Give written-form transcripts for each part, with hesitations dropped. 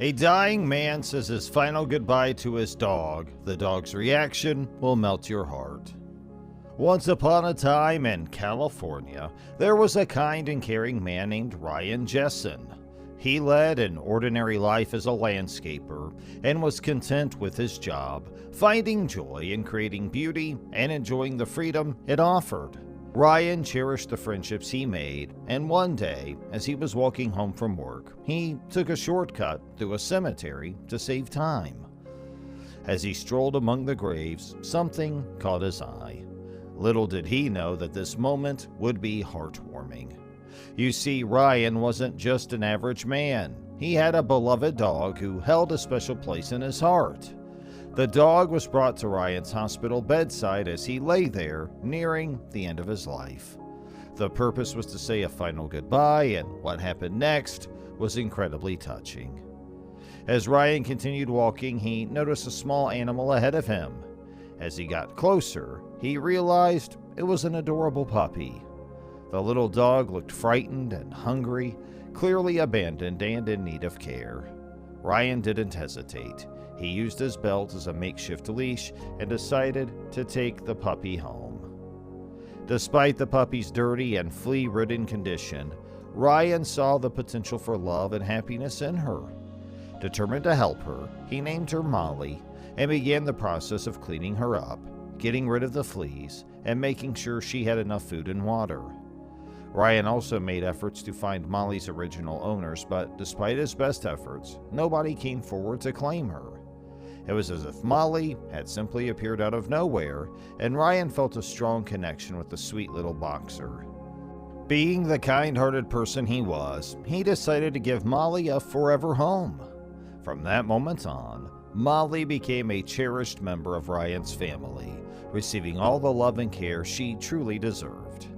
A dying man says his final goodbye to his dog. The dog's reaction will melt your heart. Once upon a time in California, there was a kind and caring man named Ryan Jessen. He led an ordinary life as a landscaper and was content with his job, finding joy in creating beauty and enjoying the freedom it offered. Ryan cherished the friendships he made, and one day, as he was walking home from work, he took a shortcut through a cemetery to save time. As he strolled among the graves, something caught his eye. Little did he know that this moment would be heartwarming. You see, Ryan wasn't just an average man. He had a beloved dog who held a special place in his heart. The dog was brought to Ryan's hospital bedside as he lay there, nearing the end of his life. The purpose was to say a final goodbye, and what happened next was incredibly touching. As Ryan continued walking, he noticed a small animal ahead of him. As he got closer, he realized it was an adorable puppy. The little dog looked frightened and hungry, clearly abandoned and in need of care. Ryan didn't hesitate. He used his belt as a makeshift leash and decided to take the puppy home. Despite the puppy's dirty and flea-ridden condition, Ryan saw the potential for love and happiness in her. Determined to help her, he named her Molly and began the process of cleaning her up, getting rid of the fleas, and making sure she had enough food and water. Ryan also made efforts to find Molly's original owners, but despite his best efforts, nobody came forward to claim her. It was as if Molly had simply appeared out of nowhere, and Ryan felt a strong connection with the sweet little boxer. Being the kind-hearted person he was, he decided to give Molly a forever home. From that moment on, Molly became a cherished member of Ryan's family, receiving all the love and care she truly deserved.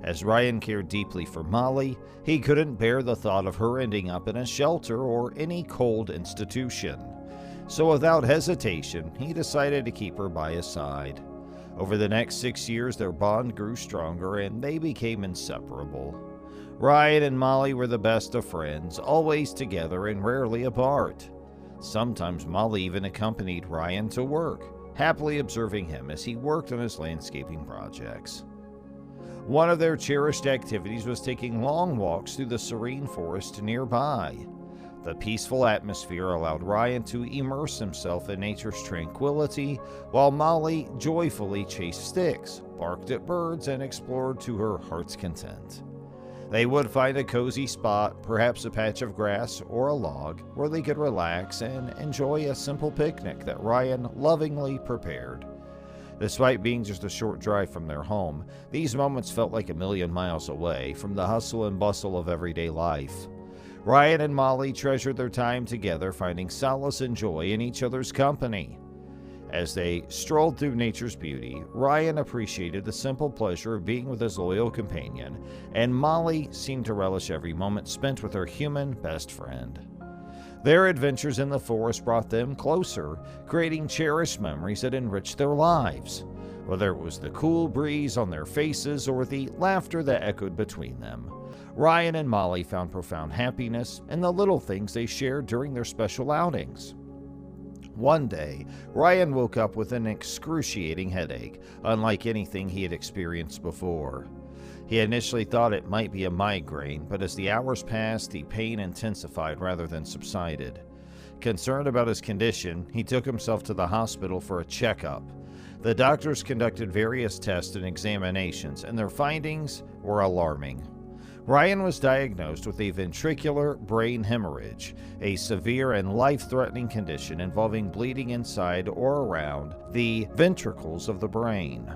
As Ryan cared deeply for Molly, he couldn't bear the thought of her ending up in a shelter or any cold institution. So without hesitation, he decided to keep her by his side. Over the next 6 years, their bond grew stronger and they became inseparable. Ryan and Molly were the best of friends, always together and rarely apart. Sometimes Molly even accompanied Ryan to work, happily observing him as he worked on his landscaping projects. One of their cherished activities was taking long walks through the serene forest nearby. The peaceful atmosphere allowed Ryan to immerse himself in nature's tranquility, while Molly joyfully chased sticks, barked at birds, and explored to her heart's content. They would find a cozy spot, perhaps a patch of grass or a log, where they could relax and enjoy a simple picnic that Ryan lovingly prepared. Despite being just a short drive from their home, these moments felt like a million miles away from the hustle and bustle of everyday life. Ryan and Molly treasured their time together, finding solace and joy in each other's company. As they strolled through nature's beauty, Ryan appreciated the simple pleasure of being with his loyal companion, and Molly seemed to relish every moment spent with her human best friend. Their adventures in the forest brought them closer, creating cherished memories that enriched their lives. Whether it was the cool breeze on their faces or the laughter that echoed between them, Ryan and Molly found profound happiness in the little things they shared during their special outings. One day, Ryan woke up with an excruciating headache, unlike anything he had experienced before. He initially thought it might be a migraine, but as the hours passed, the pain intensified rather than subsided. Concerned about his condition, he took himself to the hospital for a checkup. The doctors conducted various tests and examinations, and their findings were alarming. Ryan was diagnosed with a ventricular brain hemorrhage, a severe and life-threatening condition involving bleeding inside or around the ventricles of the brain.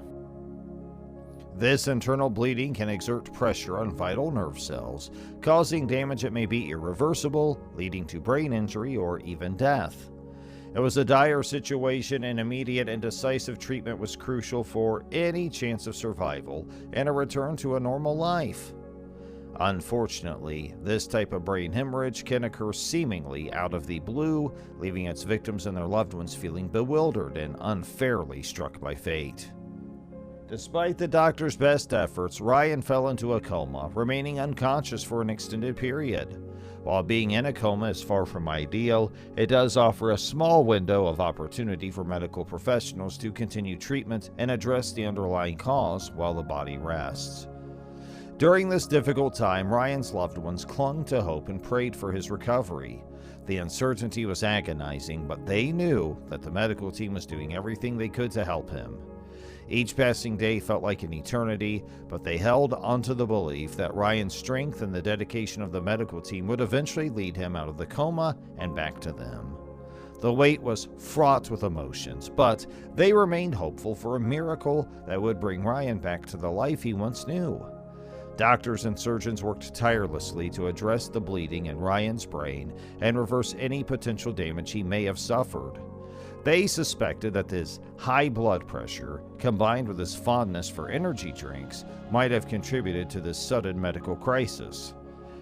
This internal bleeding can exert pressure on vital nerve cells, causing damage that may be irreversible, leading to brain injury or even death. It was a dire situation, and immediate and decisive treatment was crucial for any chance of survival and a return to a normal life. Unfortunately, this type of brain hemorrhage can occur seemingly out of the blue, leaving its victims and their loved ones feeling bewildered and unfairly struck by fate. Despite the doctor's best efforts, Ryan fell into a coma, remaining unconscious for an extended period. While being in a coma is far from ideal, it does offer a small window of opportunity for medical professionals to continue treatment and address the underlying cause while the body rests. During this difficult time, Ryan's loved ones clung to hope and prayed for his recovery. The uncertainty was agonizing, but they knew that the medical team was doing everything they could to help him. Each passing day felt like an eternity, but they held onto the belief that Ryan's strength and the dedication of the medical team would eventually lead him out of the coma and back to them. The wait was fraught with emotions, but they remained hopeful for a miracle that would bring Ryan back to the life he once knew. Doctors and surgeons worked tirelessly to address the bleeding in Ryan's brain and reverse any potential damage he may have suffered. They suspected that his high blood pressure, combined with his fondness for energy drinks, might have contributed to this sudden medical crisis.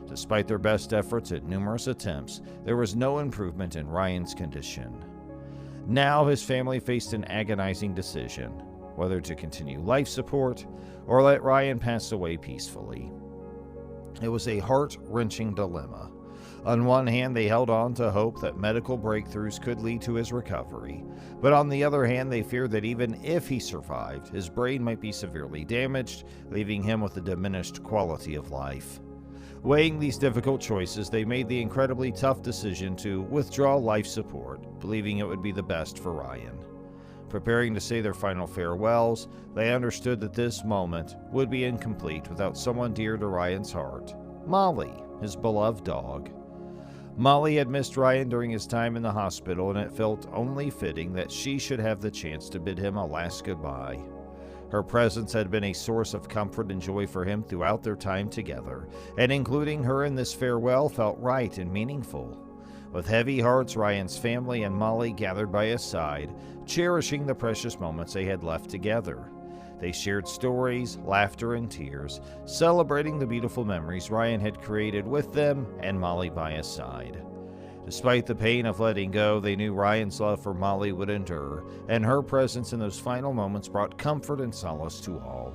Despite their best efforts at numerous attempts, there was no improvement in Ryan's condition. Now his family faced an agonizing decision, whether to continue life support or let Ryan pass away peacefully. It was a heart-wrenching dilemma. On one hand, they held on to hope that medical breakthroughs could lead to his recovery, but on the other hand, they feared that even if he survived, his brain might be severely damaged, leaving him with a diminished quality of life. Weighing these difficult choices, they made the incredibly tough decision to withdraw life support, believing it would be the best for Ryan. Preparing to say their final farewells, they understood that this moment would be incomplete without someone dear to Ryan's heart, Molly, his beloved dog. Molly had missed Ryan during his time in the hospital, and it felt only fitting that she should have the chance to bid him a last goodbye. Her presence had been a source of comfort and joy for him throughout their time together, and including her in this farewell felt right and meaningful. With heavy hearts, Ryan's family and Molly gathered by his side, cherishing the precious moments they had left together. They shared stories, laughter, and tears, celebrating the beautiful memories Ryan had created with them and Molly by his side. Despite the pain of letting go, they knew Ryan's love for Molly would endure, and her presence in those final moments brought comfort and solace to all.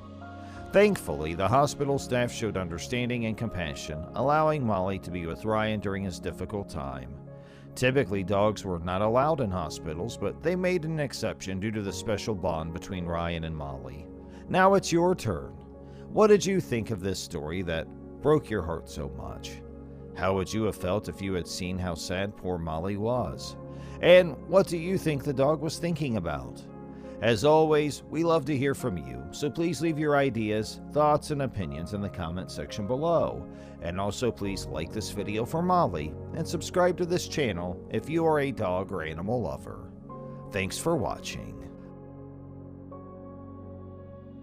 Thankfully, the hospital staff showed understanding and compassion, allowing Molly to be with Ryan during his difficult time. Typically, dogs were not allowed in hospitals, but they made an exception due to the special bond between Ryan and Molly. Now it's your turn. What did you think of this story that broke your heart so much? How would you have felt if you had seen how sad poor Molly was? And what do you think the dog was thinking about? As always, we love to hear from you, so please leave your ideas, thoughts, and opinions in the comment section below. And also please like this video for Molly, and subscribe to this channel if you are a dog or animal lover. Thanks for watching.